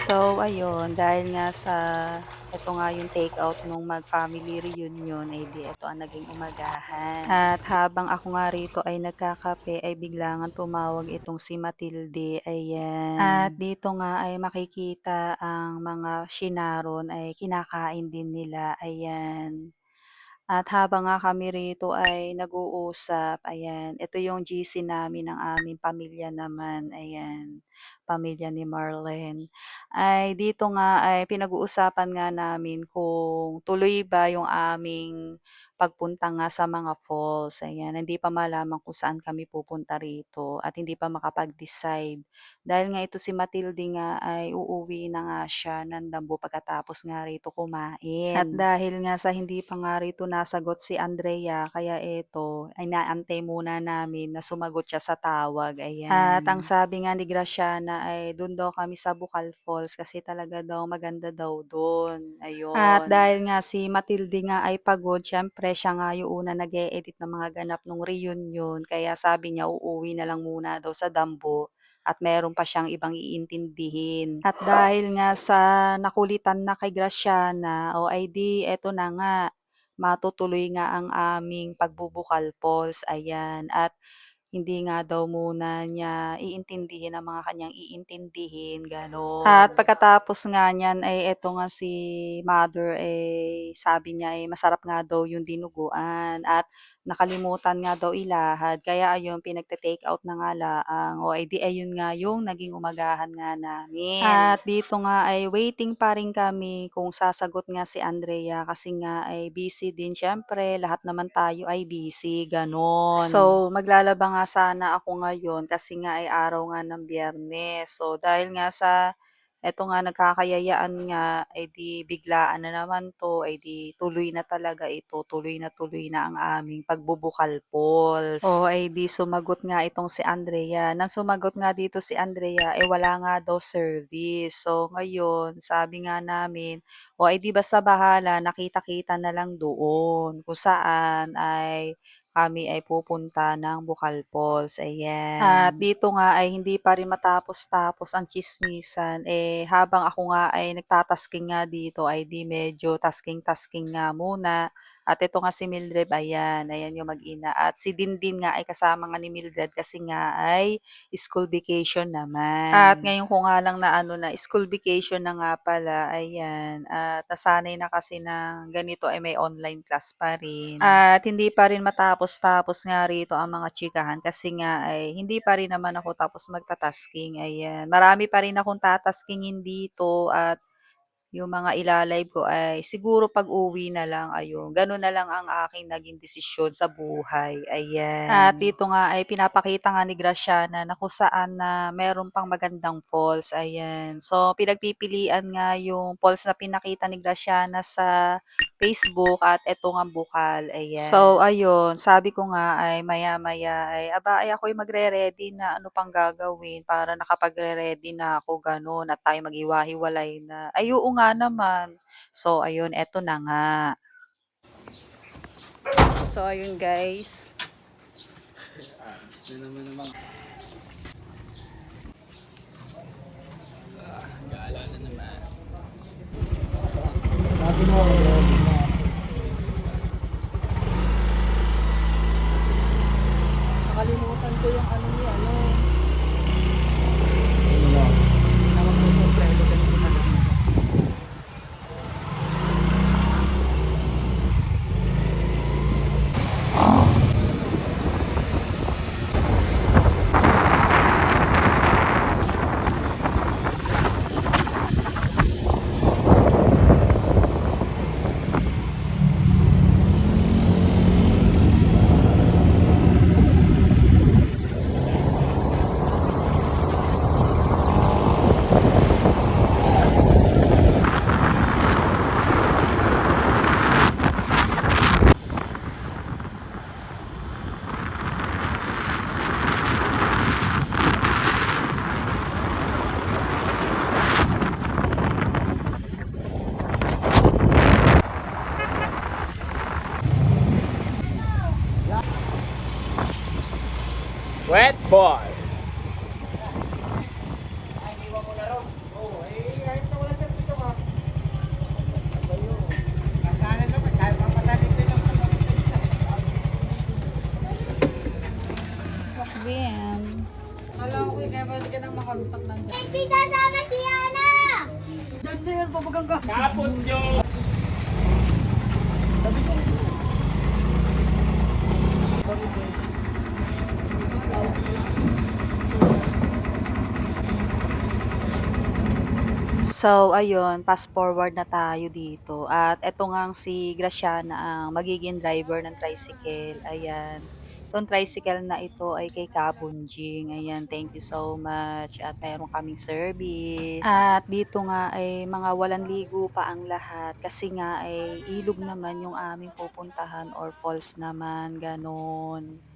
So ayun, dahil nga sa eto nga yung take-out nung mag-family reunion, eh, di eto ang naging umagahan. At habang ako nga rito ay nagkakape ay bigla ngang tumawag itong si Matilde, ayan. At dito nga ay makikita ang mga sinaron ay kinakain din nila, ayan. At habang nga kami rito ay nag-uusap, ayan, ito yung GC namin ng aming pamilya naman, ayan, pamilya ni Marlen. Ay dito nga ay pinag-uusapan nga namin kung tuloy ba yung aming pagpunta nga sa mga falls, ayan. Hindi pa malaman kung saan kami pupunta rito at hindi pa makapag-decide. Dahil nga ito si Matilde nga ay uuwi na nga siya ng Dambu pagkatapos nga rito kumain. At dahil nga sa hindi pa nga rito nasagot si Andrea, kaya eto, ay naantay muna namin na sumagot siya sa tawag, ayan. At ang sabi nga ni Graciana ay dun daw kami sa Bukal Falls kasi talaga daw maganda daw dun, ayun. At dahil nga si Matilde nga ay pagod, syempre siya nga yung una nag-e-edit ng mga ganap nung reunion, kaya sabi niya uuwi na lang muna daw sa Dambu at meron pa siyang ibang iintindihin. At dahil nga sa nakulitan na kay Graciana, o ay di eto na nga, matutuloy nga ang aming pagbubukal Falls, ayan. At hindi nga daw muna niya iintindihin ang mga kanyang iintindihin, gano'n. At pagkatapos nga niyan ay eto nga si mother, eh, sabi niya, eh, masarap nga daw yung dinuguan at nakalimutan nga daw ilahad. Kaya ayun, pinagte-take out na nga laang. O ay di ayun nga yung naging umagahan nga namin. At dito nga ay waiting pa rin kami kung sasagot nga si Andrea kasi nga ay busy din. Siyempre, lahat naman tayo ay busy, gano'n. So, maglalaba nga sana ako ngayon kasi nga ay araw nga ng Biyernes. So, dahil nga sa eto nga nagkakayayaan nga, ay di biglaan na naman 'to, ay di tuloy na talaga ito, tuloy na ang aming pagbubukal Falls. O ay di sumagot nga itong si Andrea. Nang sumagot nga dito si Andrea, eh wala nga daw service. So ngayon, sabi nga namin, o ay di basta bahala, nakita-kita na lang doon kung saan ay kami ay pupunta ng Bukal Falls, ayan. At dito nga ay hindi pa rin matapos-tapos ang tsismisan, eh, habang ako nga ay nagtatasking nga dito ay di medyo tasking-tasking nga muna. At ito nga si Mildred, ayan, ayan yung mag-ina. At si Dindin nga ay kasama nga ni Mildred kasi nga ay school vacation naman. At ngayon ko nga lang na ano na school vacation na nga pala, ayan. At nasanay na kasi na ganito ay may online class pa rin. At hindi pa rin matapos-tapos nga rito ang mga chikahan kasi nga ay hindi pa rin naman ako tapos magta-tasking, ayan. Marami pa rin akong tataskingin dito at yung mga ila-live ko ay siguro pag-uwi na lang, ayun. Gano'n na lang ang aking naging desisyon sa buhay, ayan. At dito nga ay pinapakita nga ni Graciana na kung saan na meron pang magandang falls, ayan. So, pinagpipilian nga yung falls na pinakita ni Graciana sa Facebook at eto ngang bukal, ayan. So, ayun, sabi ko nga ay maya-maya ay, aba, ay ako'y magre-ready na ano pang gagawin para nakapagre-ready na ako, gano'n, at tayo maghiwa-hiwalay na. Ay, oo nga naman. So, ayun, eto na nga. So, ayun guys. Ayos na naman naman. Gala na naman. Nakalimutan ko yung ano niya, ano. Ano? Na magsusuplado ganito na lang. Wet boy. Si sasama si Ana! Kapot nyo! So ayun, fast forward na tayo dito at eto ngang si Graciana ang magiging driver ng tricycle, ayan. Itong tricycle na ito ay kay Kabunjing, ayan, thank you so much at meron kaming service. At dito nga ay mga walang ligo pa ang lahat kasi nga ay ilog naman yung aming pupuntahan or falls naman, gano'n.